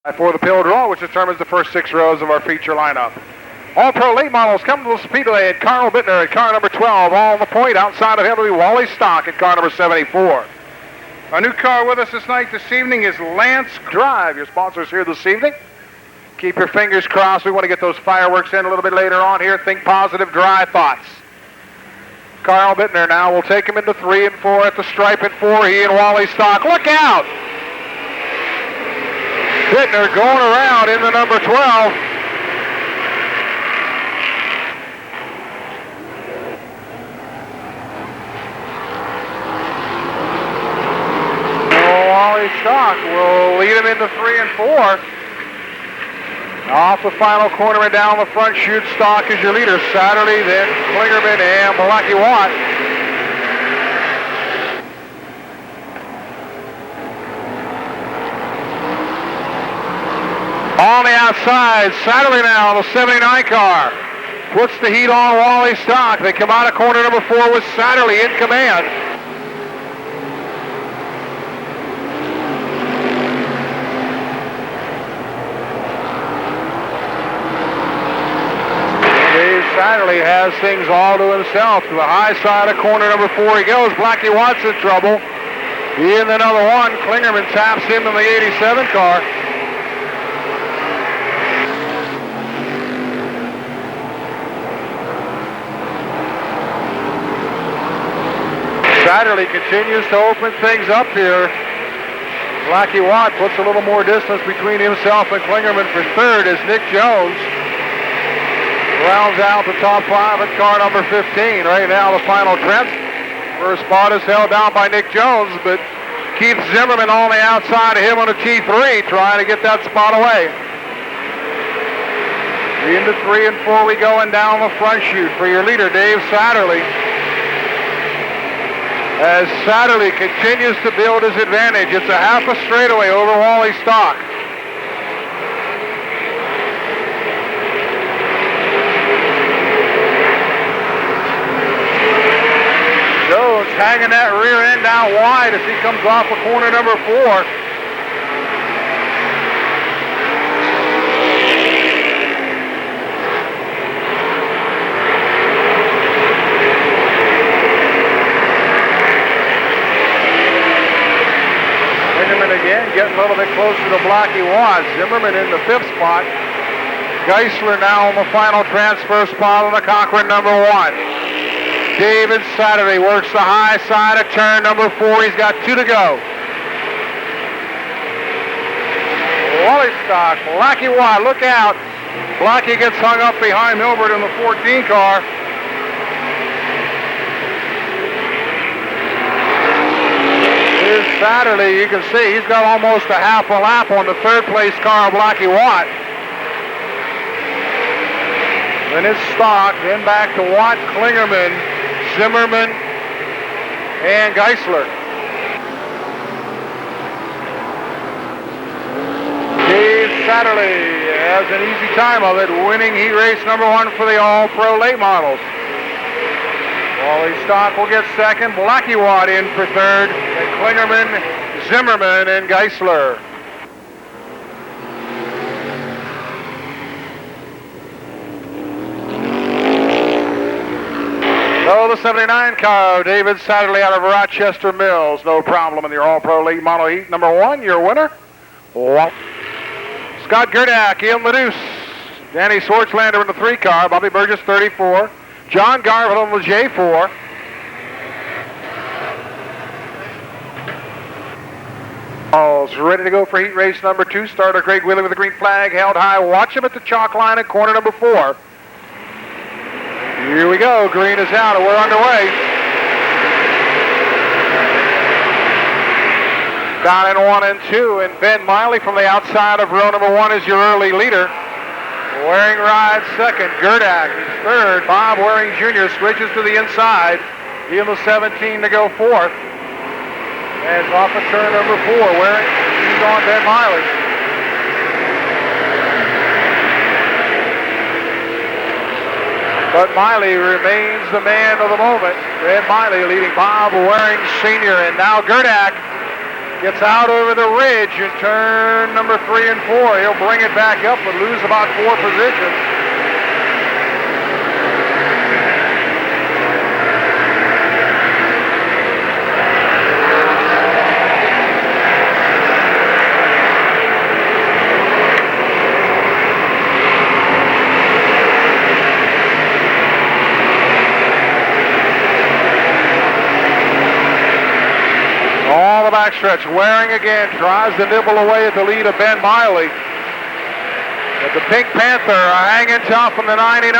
For the pill draw, which determines the first 6 rows of our feature lineup. All Pro late models come to the Speedway at Carl Bittner at car number 12. All on the point. Outside of him will be Wally Stock at car number 74. A new car with us this evening is Lance Drive. Your sponsors here this evening. Keep your fingers crossed. We want to get those fireworks in a little bit later on here. Think positive, dry thoughts. Carl Bittner now will take him into 3 and 4 at the stripe at 4. He and Wally Stock. Look out! Bittner going around in the number 12. Wally Stock will lead him into 3 and 4. Off the final corner and down the front chute, Stock is your leader. Satterley, then Klingerman and Blackie Watt. On the outside, Satterley now, the 79 car. Puts the heat on Wally Stock. They come out of corner number 4 with Satterley in command. Satterley has things all to himself. To the high side of corner number 4 he goes. Blackie Watt's in trouble. He in the number 1. Klingerman taps him in the 87 car. Satterley continues to open things up here. Blackie Watt puts a little more distance between himself and Klingerman for third as Nick Jones rounds out the top 5 at car number 15. Right now the final trip. First spot is held down by Nick Jones, but Keith Zimmerman on the outside of him on a T3 trying to get that spot away. Into 3 and 4 we go, and down the front chute for your leader, Dave Satterley. As Satterley continues to build his advantage, it's a half a straightaway over Wally Stock. Jones hanging that rear end out wide as he comes off of corner number 4. Again, getting a little bit closer to Blackie Watt. Zimmerman in the 5th spot. Geisler now on the final transfer spot on the Cochran number 1. David Satterley works the high side of turn number 4. He's got 2 to go. Wally Stock, Blackie Watt, look out. Blackie gets hung up behind Hilbert in the 14 car. Satterley, you can see he's got almost a half a lap on the 3rd place car of Blackie Watt. Then it's Stock, then back to Watt, Klingerman, Zimmerman, and Geisler. Dave Satterley has an easy time of it, winning heat race number 1 for the All-Pro late models. Wally Stock will get 2nd, Blackie Watt in for 3rd, and Klingerman, Zimmerman, and Geisler. So the 79 car, David Satterley out of Rochester Mills. No problem in your All-Pro late model heat number 1. Your winner, Scott Gerdak in the deuce. Danny Swartzlander in the 3 car, Bobby Burgess 34. John Garvin on the J4. All's ready to go for heat race number 2. Starter Craig Wheeler with the green flag held high. Watch him at the chalk line at corner number 4. Here we go. Green is out and we're underway. Down in 1 and 2, and Ben Miley from the outside of row number 1 is your early leader. Waring rides 2nd, Gerdak is 3rd. Bob Waring Jr. switches to the inside. He in the 17 to go 4th. And it's off of turn number 4. Waring leads on Ben Miley. But Miley remains the man of the moment. Ben Miley leading Bob Waring Sr. And now Gerdak Gets out over the ridge in turn number 3 and 4. He'll bring it back up but lose about 4 positions. Backstretch, Waring again tries to nibble away at the lead of Ben Miley. But the Pink Panther are hanging tough in the 99.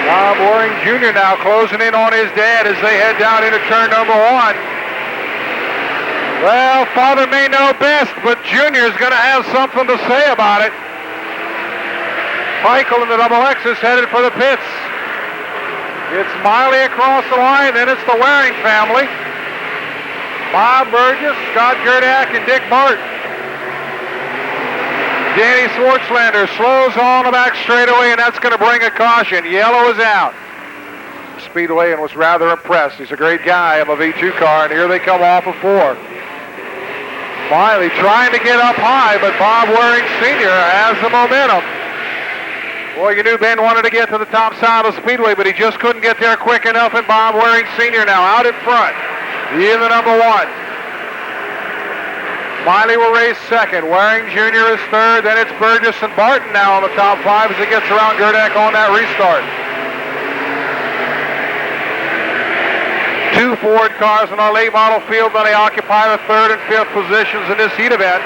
Bob Waring Jr. now closing in on his dad as they head down into turn number 1. Well, father may know best, but Junior's going to have something to say about it. Michael in the double X is headed for the pits. It's Miley across the line, then it's the Waring family. Bob Burgess, Scott Gerdak, and Dick Martin. Danny Swartzlander slows on the back straightaway, and that's going to bring a caution. Yellow is out. Speedway and was rather impressed. He's a great guy of a V2 car, and here they come off of 4. Miley trying to get up high, but Bob Waring Sr. has the momentum. Boy, you knew Ben wanted to get to the top side of Speedway, but he just couldn't get there quick enough, and Bob Waring Sr. now out in front. He in the number 1. Miley will race second. Waring Jr. is third. Then it's Burgess and Barton now on the top 5 as he gets around Gerdak on that restart. 2 Ford cars in our late model field, then they occupy the 3rd and 5th positions in this heat event.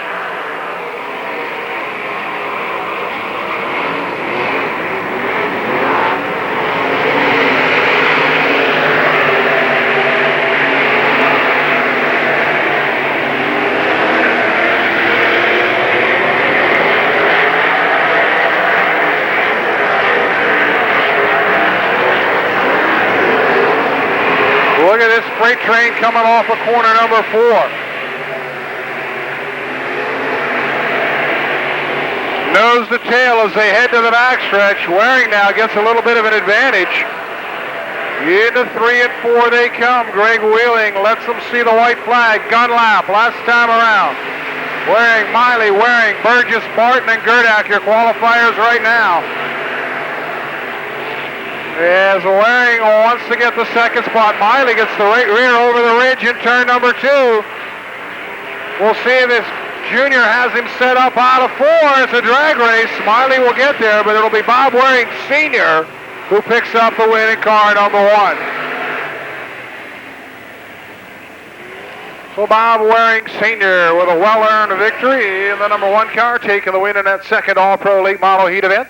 Look at this freight train coming off of corner number 4. Nose to tail as they head to the backstretch. Waring now gets a little bit of an advantage. Into 3 and 4 they come. Greg Wheeling lets them see the white flag. Gun lap last time around. Waring, Miley, Waring, Burgess, Barton, and Gerdak, your qualifiers right now. As Waring wants to get the second spot. Miley gets the right rear over the ridge in turn number 2. We'll see if this Junior has him set up out of 4. It's a drag race. Miley will get there, but it'll be Bob Waring Sr. who picks up the win in car number 1. So Bob Waring Sr. with a well-earned victory in the number 1 car, taking the win in that second All-Pro Late Model Heat event.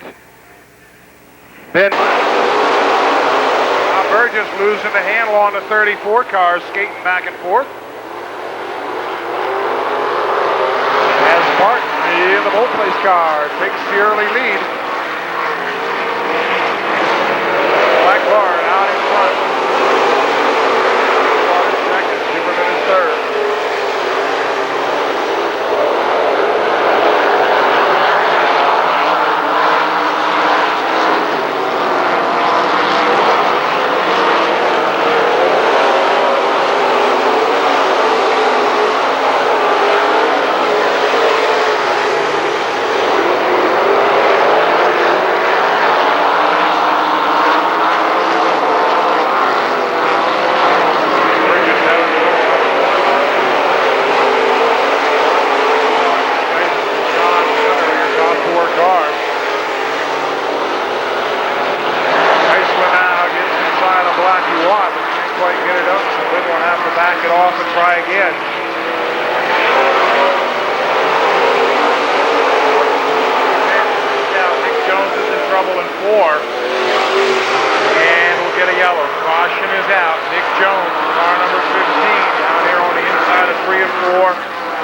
Ben Burgess losing the handle on the 34 cars, skating back and forth. As Barton in the both place car takes the early lead. Black Barn out in front. Barton second, Superman is third.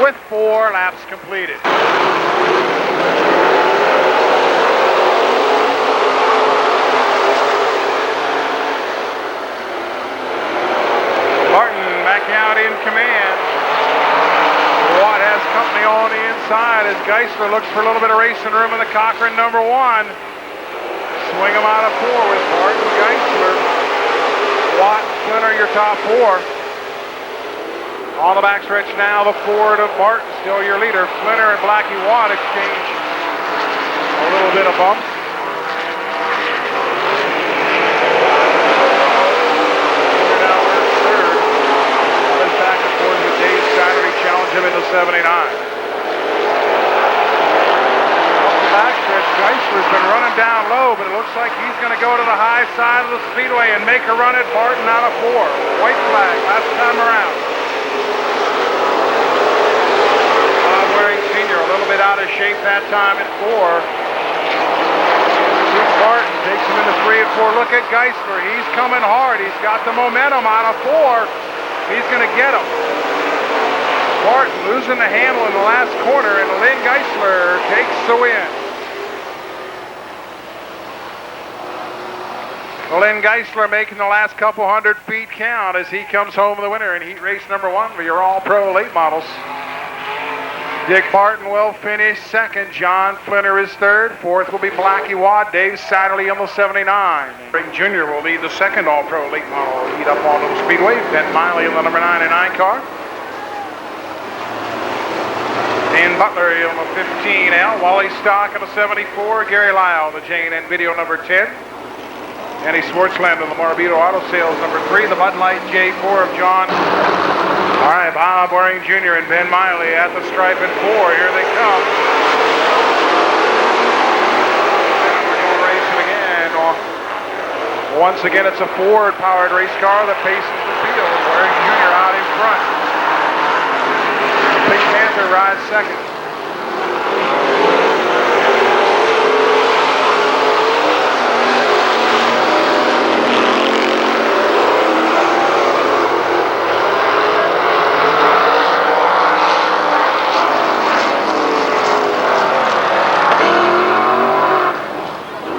With 4 laps completed. Martin back out in command. Watt has company on the inside as Geisler looks for a little bit of racing room in the Cochran number 1. Swing them out of 4 with Martin, Geisler, Watt, Splinter, your top 4. On the backstretch now, the Ford of Martin, still your leader. Flinner and Blackie Watt exchange a little bit of bumps. Now we're third. Watt is back and forth with Dave Saturday, challenge him into 79. Backstretch, Geisler's been running down low, but it looks like he's going to go to the high side of the Speedway and make a run at Barton out of 4. White flag last time around. Bob Waring Sr. a little bit out of shape that time at 4. Luke Barton takes him into 3 and 4. Look at Geisler. He's coming hard. He's got the momentum out of 4. He's going to get him. Barton losing the handle in the last corner, and Lynn Geisler takes the win. Lynn Geisler making the last couple hundred feet count as he comes home the winner in heat race number 1 for your all-pro late models. Dick Barton will finish second. John Flinner is third. Fourth will be Blackie Watt. Dave Satterley on the 79. Ring Jr. will lead the second all-pro late model heat up onto the Speedway. Ben Miley in the number 99 car. Dan Butler on the 15L. Wally Stock on the 74. Gary Lyle, the J&N Video number 10. Andy Schwartzland on the Morbito Auto Sales number 3. The Bud Light J4 of John. All right, Bob Waring Jr. and Ben Miley at the stripe in 4. Here they come. And we're going racing again. Once again, it's a Ford-powered race car that paces the field. Waring Jr. out in front. Pink Panther rides second.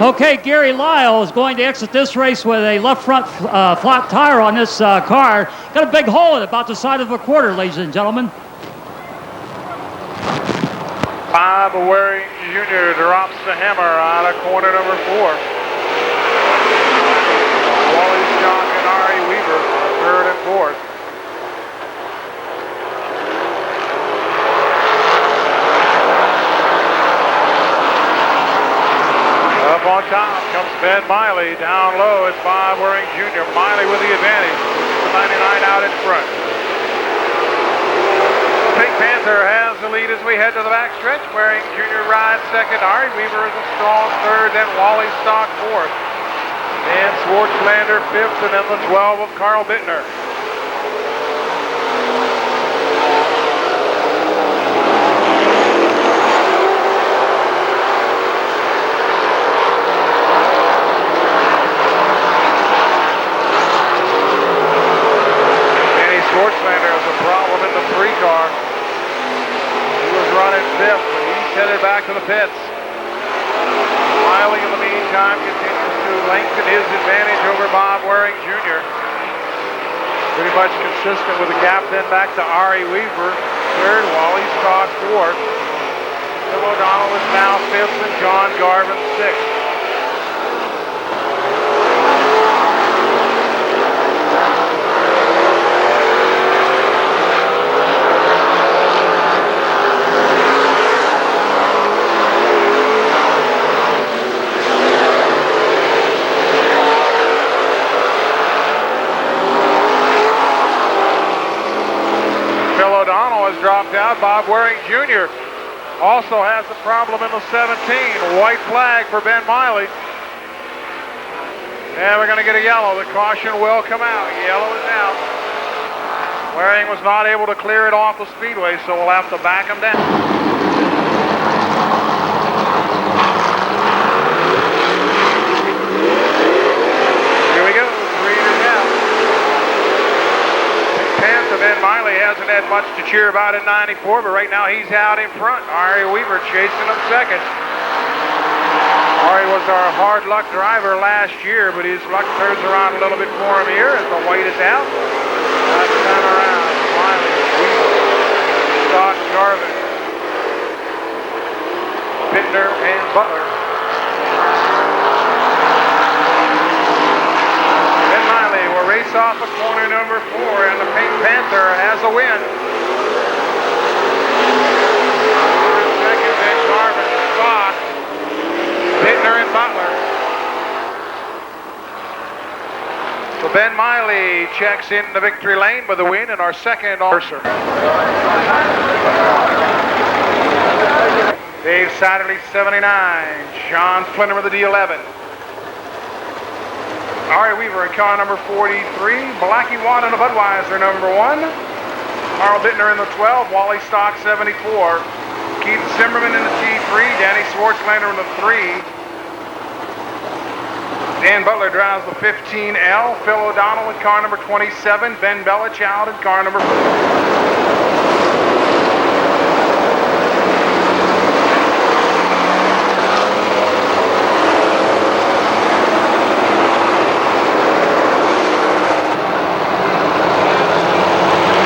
Okay, Gary Lyle is going to exit this race with a left front flat tire on this car. Got a big hole in it, about the size of a quarter, ladies and gentlemen. Bob Waring Jr. drops the hammer out of corner number 4. Wally Stock and Ari Weaver are third and fourth. Up on top comes Ben Miley. Down low is Bob Waring Jr. Miley with the advantage. The 99 out in front. Pink Panther has the lead as we head to the backstretch. Waring Jr. rides second. Ari Weaver is a strong third. Then Wally Stock fourth. And Schwartzlander fifth. And then the 12 of Carl Bittner. Schwartzlander has a problem in the 3 car. He was running 5th, but he's headed back to the pits. Miley, in the meantime, continues to lengthen his advantage over Bob Waring Jr. Pretty much consistent with the gap then back to Ari Weaver. Third, Wally Stock fourth. Bill O'Donnell is now 5th and John Garvin 6th. Dropped out. Bob Waring Jr. also has a problem in the 17. White flag for Ben Miley. And we're going to get a yellow. The caution will come out. Yellow is out. Waring was not able to clear it off the Speedway, so we'll have to back him down. Here we go. 3 to out. Panther Ben Miley hasn't had much to cheer about in 94, but right now he's out in front. Ari Weaver chasing him second. Ari was our hard luck driver last year, but his luck turns around a little bit for him here as the white is out. Last time around, Miley, Weaver, Stock, Garvin, Bittner, and Butler. Ben Miley will race off of corner number 4, and the Pink Panther has a win. Second, Ben Garvin, Stock, Bittner, and Butler. So Ben Miley checks in the victory lane with a win in our second officer. Dave Satterley, 79. Sean Flinner with the D11. Ari Weaver in car number 43. Blackie Watt in the Budweiser number 1. Carl Bittner in the 12. Wally Stock, 74. Keith Zimmerman in the T3. Danny Schwartzlander in the 3. Dan Butler drives the 15L. Phil O'Donnell in car number 27. Ben Belichild in car number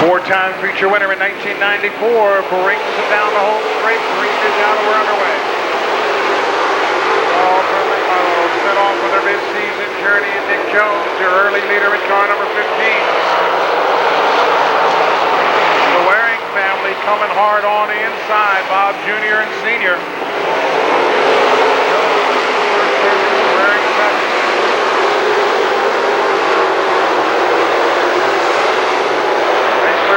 4-time feature winner in 1994 brings it down the home straight. Green is out and we're underway. All for late models set off with their mid-season journey, and Nick Jones, your early leader in car number 15. The Waring family coming hard on the inside. Bob Jr. and Sr. Waring second.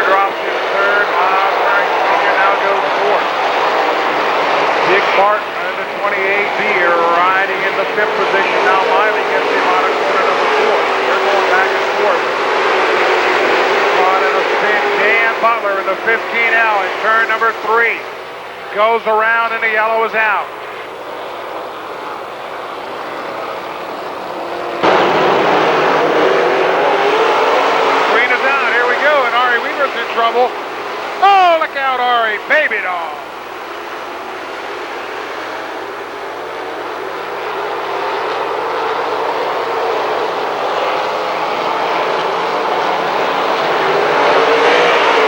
Drops in third. Bob Waring Sr. now goes fourth. Dick Martin in the 28B riding in the 5th position. Now Miley gets him out of corner number 4. They're going back and forth. On in the spin. Dan Butler in the 15L in turn number 3. Goes around and the yellow is out. In trouble. Oh, look out, Ari. Baby doll.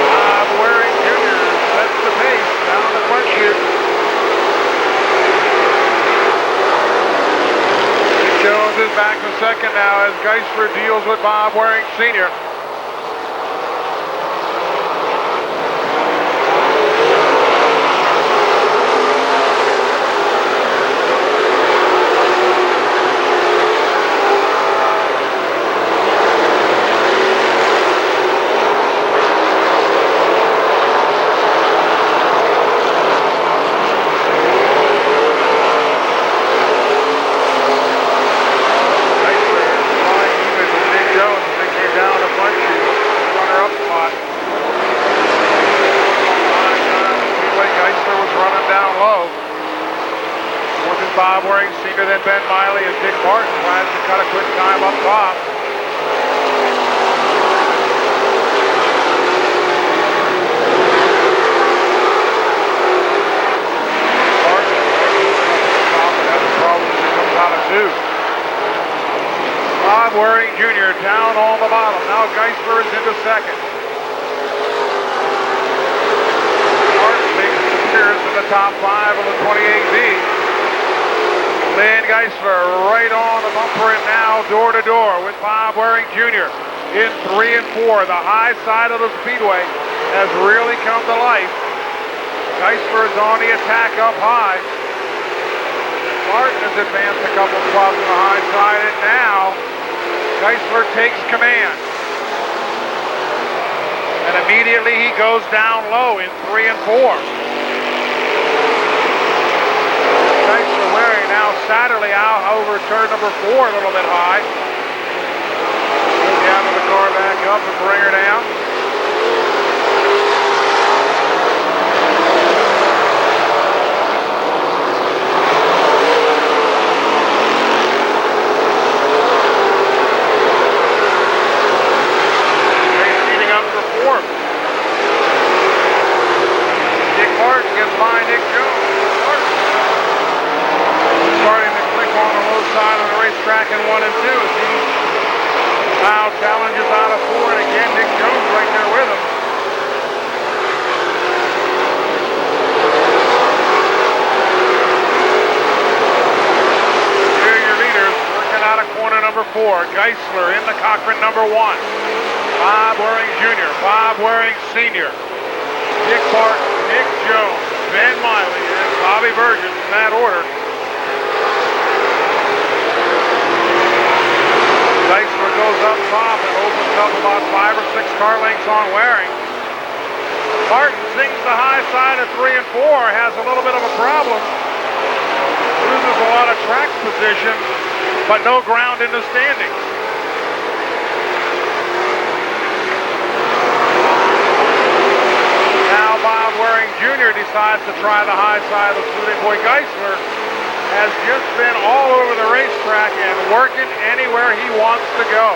Bob Waring Jr. sets the pace down the front chute. Jones is back to second now as Geisler deals with Bob Waring Sr. Bob Waring Sr., then Ben Miley, and Dick Martin tries to cut a quick time up top. Martin has a problem as he comes out of 2. Bob Waring Jr. down on the bottom. Now Geisler is into second. Martin makes his appearance in the top 5 of the 28B. Lynn Geisler right on the bumper and now door to door with Bob Waring Jr. in 3 and 4. The high side of the Speedway has really come to life. Geisler is on the attack up high. Martin has advanced a couple spots on the high side, and now Geisler takes command. And immediately he goes down low in 3 and 4. Geisler Waring now Satterley out over turn number 4 a little bit high. Go down to the car back up and bring her down. Heating up for 4th. Dick Martin gets by Nick Jones. Starting to click on the low side of the racetrack in 1 and 2 as he now challenges out of 4, and again Nick Jones right there with him. Here are your leaders working out of corner number 4. Geisler in the Cochran number 1. Bob Waring Jr., Bob Waring Sr., Dick Barton, Nick Jones, Ben Miley, and Bobby Burgess in that order. Geisler goes up top and opens up about 5 or 6 car lengths on Waring. Barton sings the high side of 3 and 4, has a little bit of a problem. Loses a lot of track position, but no ground in the standings. Now Bob Waring Jr. decides to try the high side of Smoothie Boy. Geisler has just been all over the racetrack and working anywhere he wants to go.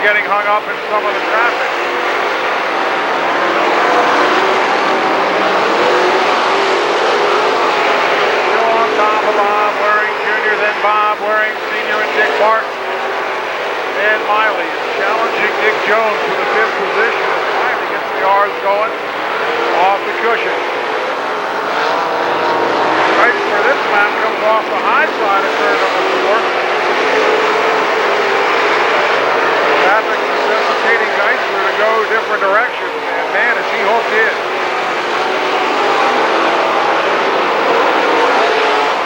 Getting hung up in some of the traffic. Still on top of Bob Waring Jr., then Bob Waring Sr. and Dick Barton. And Miley is challenging Dick Jones for the 5th position as Miley gets the R's going off the cushion. Right for this lap comes off the high side of turn number 4. Traffic necessitating Geisler to go different directions, and man, is he hooked in.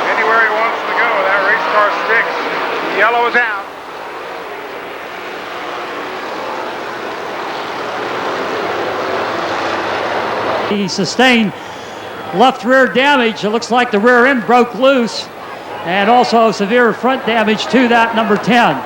Anywhere he wants to go, that race car sticks. Yellow is out. He sustained left rear damage. It looks like the rear end broke loose, and also severe front damage to that number 10.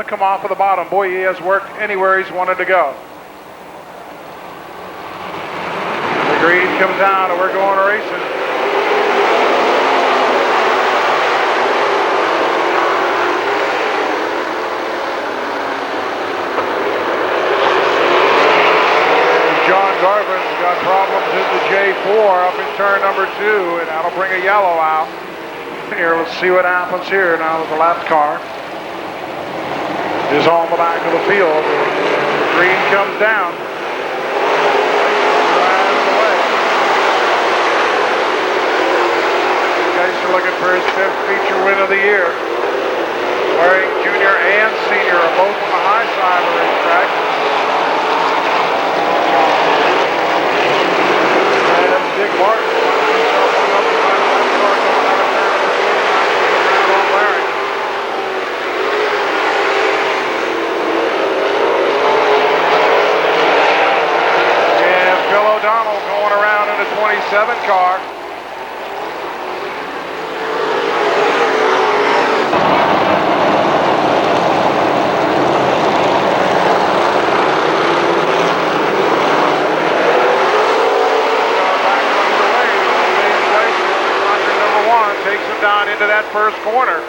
Come off of the bottom. Boy, he has worked anywhere he's wanted to go. The green comes out and we're going racing. John Garvin's got problems in the J4 up in turn number 2, and that'll bring a yellow out. Here, let's see what happens here now with the lap car. Is on the back of the field. Green comes down. Drives away. Guys are looking for his 5th feature win of the year. Waring Jr. and Sr. are both on the high side of the racetrack. And Dick Barton finds himself hung up behind the left car coming out of turn number 4 on Waring. O'Donnell going around in a 27 car. Number 1 takes him down into that first corner.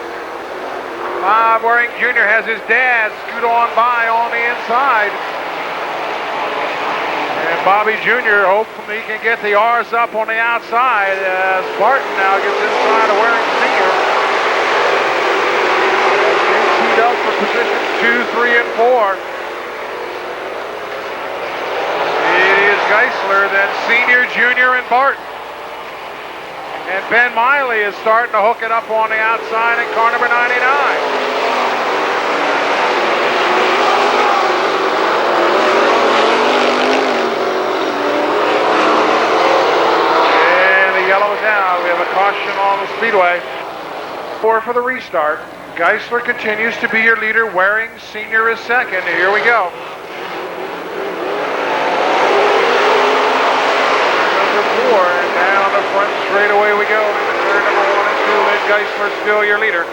Bob Waring Jr. has his dad scoot on by on the inside. And Bobby Jr. hopefully can get the R's up on the outside as Barton now gets inside of Waring Sr. Teed up for positions 2, 3, and 4. It is Geisler, then Sr., Jr., and Barton. And Ben Miley is starting to hook it up on the outside in car number 99. Now we have a caution on the Speedway. 4 for the restart. Geisler continues to be your leader. Waring Sr. is second. Here we go. number 4, and down the front straightaway we go. Into turn number 1 and 2. Lynn Geisler still your leader.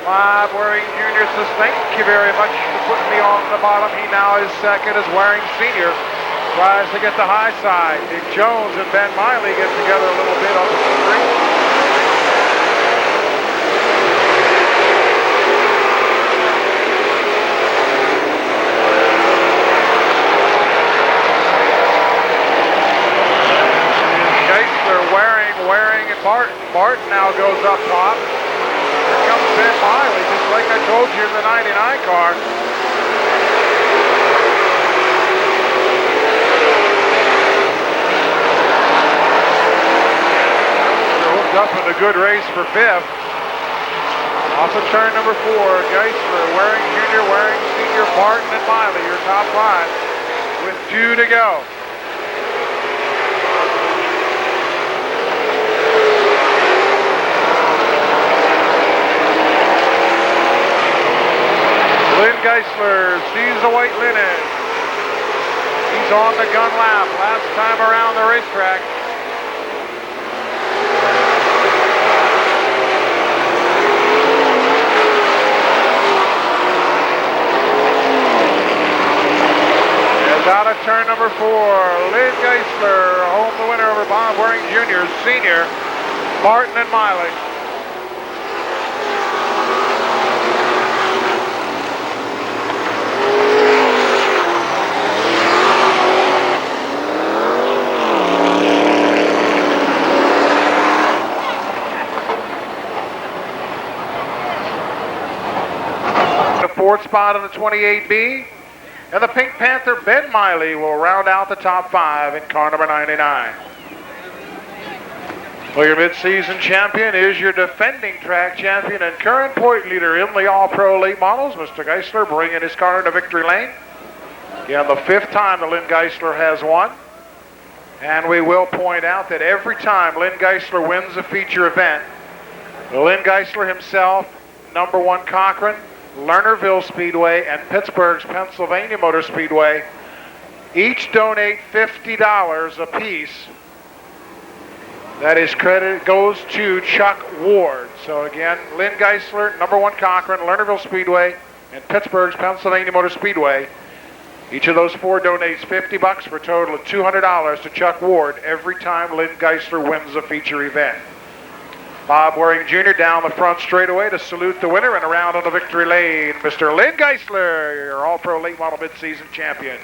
5 Waring Jr. says thank you very much for putting me on the bottom. He now is second as Waring Sr. tries to get the high side. Dick Jones and Ben Miley get together a little bit on the street. Waring and Barton. Barton now goes up top. Here comes Ben Miley, just like I told you in the 99 car. They're hooked up in a good race for 5th. Off of turn number 4, Geisler, Waring Jr., Waring Sr., Barton, and Miley, your top 5, with 2 to go. Lynn Geisler sees the white linen. He's on the gun lap last time around the racetrack. As out of turn number 4, Lynn Geisler, home the winner over Bob Waring Jr., Sr., Barton and Miley. Fourth spot on the 28B, and the Pink Panther Ben Miley will round out the top 5 in car number 99. Well, your mid-season champion is your defending track champion and current point leader in the All-Pro Late Models, Mr. Geisler, bringing his car into victory lane. Again, the 5th time that Lynn Geisler has won. And we will point out that every time Lynn Geisler wins a feature event, Lynn Geisler himself, number 1 Cochran, Lernerville Speedway, and Pittsburgh's Pennsylvania Motor Speedway each donate $50 apiece. That is credit goes to Chuck Ward. So again, Lynn Geisler, number 1 Cochran, Lernerville Speedway, and Pittsburgh's Pennsylvania Motor Speedway. Each of those 4 donates $50 for a total of $200 to Chuck Ward every time Lynn Geisler wins a feature event. Bob Waring Jr. down the front straightaway to salute the winner and around on the victory lane, Mr. Lynn Geisler, your All-Pro Late Model Mid-Season Champion.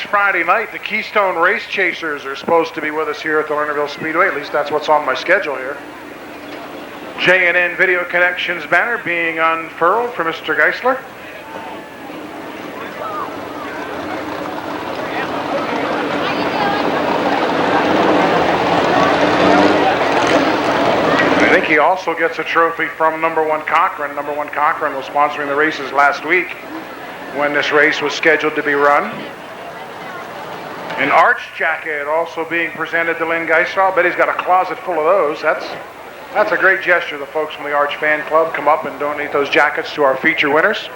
Friday night, the Keystone Race Chasers are supposed to be with us here at the Lernerville Speedway. At least that's what's on my schedule here. J&N Video Connections banner being unfurled for Mr. Geisler. I think he also gets a trophy from number 1 Cochran. Number 1 Cochran was sponsoring the races last week when this race was scheduled to be run. An Arch jacket also being presented to Lynn Geisler. I bet he's got a closet full of those. That's a great gesture. The folks from the Arch Fan Club come up and donate those jackets to our feature winners.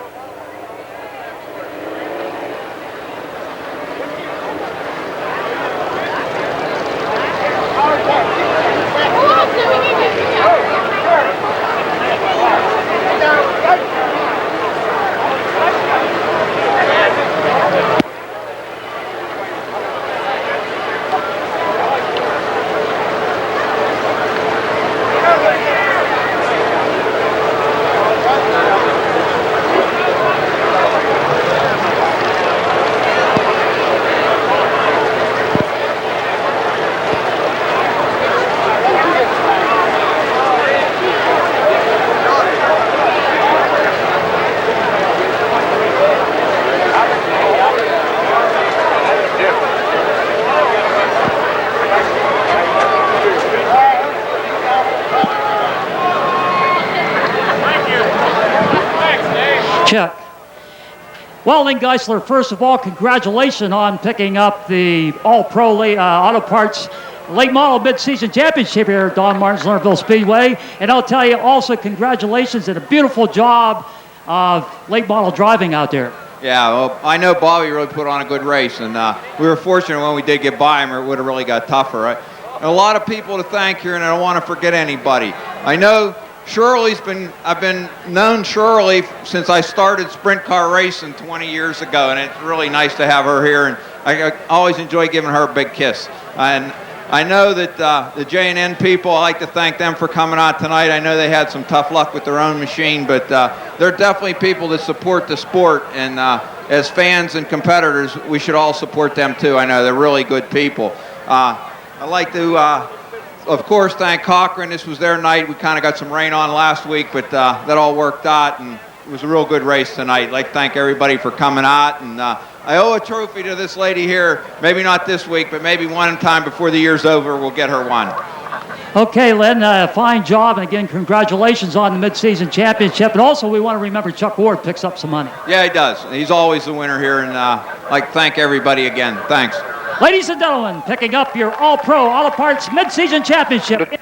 Check. Well, Lynn Geisler, first of all, congratulations on picking up the All-Pro Auto Parts Late Model Mid-Season Championship here at Don Martin's Lernerville Speedway. And I'll tell you also congratulations and a beautiful job of late model driving out there. Yeah, well, I know Bobby really put on a good race, and we were fortunate when we did get by him, or it would have really got tougher. Right? And a lot of people to thank here, and I don't want to forget anybody. I know I've been known Shirley since I started sprint car racing 20 years ago, and it's really nice to have her here, and I always enjoy giving her a big kiss. And I know that the J&N people, I like to thank them for coming out tonight. I know they had some tough luck with their own machine, but they're definitely people that support the sport, and as fans and competitors, we should all support them too. I know they're really good people. I'd like to, of course, thank Cochran. This was their night. We kind of got some rain on last week, but that all worked out, and it was a real good race tonight. I'd like to thank everybody for coming out, and I owe a trophy to this lady here, maybe not this week, but maybe one time before the year's over, we'll get her one. Okay, Len, fine job, and again, congratulations on the mid-season championship. And also, we want to remember Chuck Ward picks up some money. Yeah, he does. He's always the winner here, and I'd like to thank everybody again. Thanks. Ladies and gentlemen, picking up your All-Pro Auto Parts mid-season championship.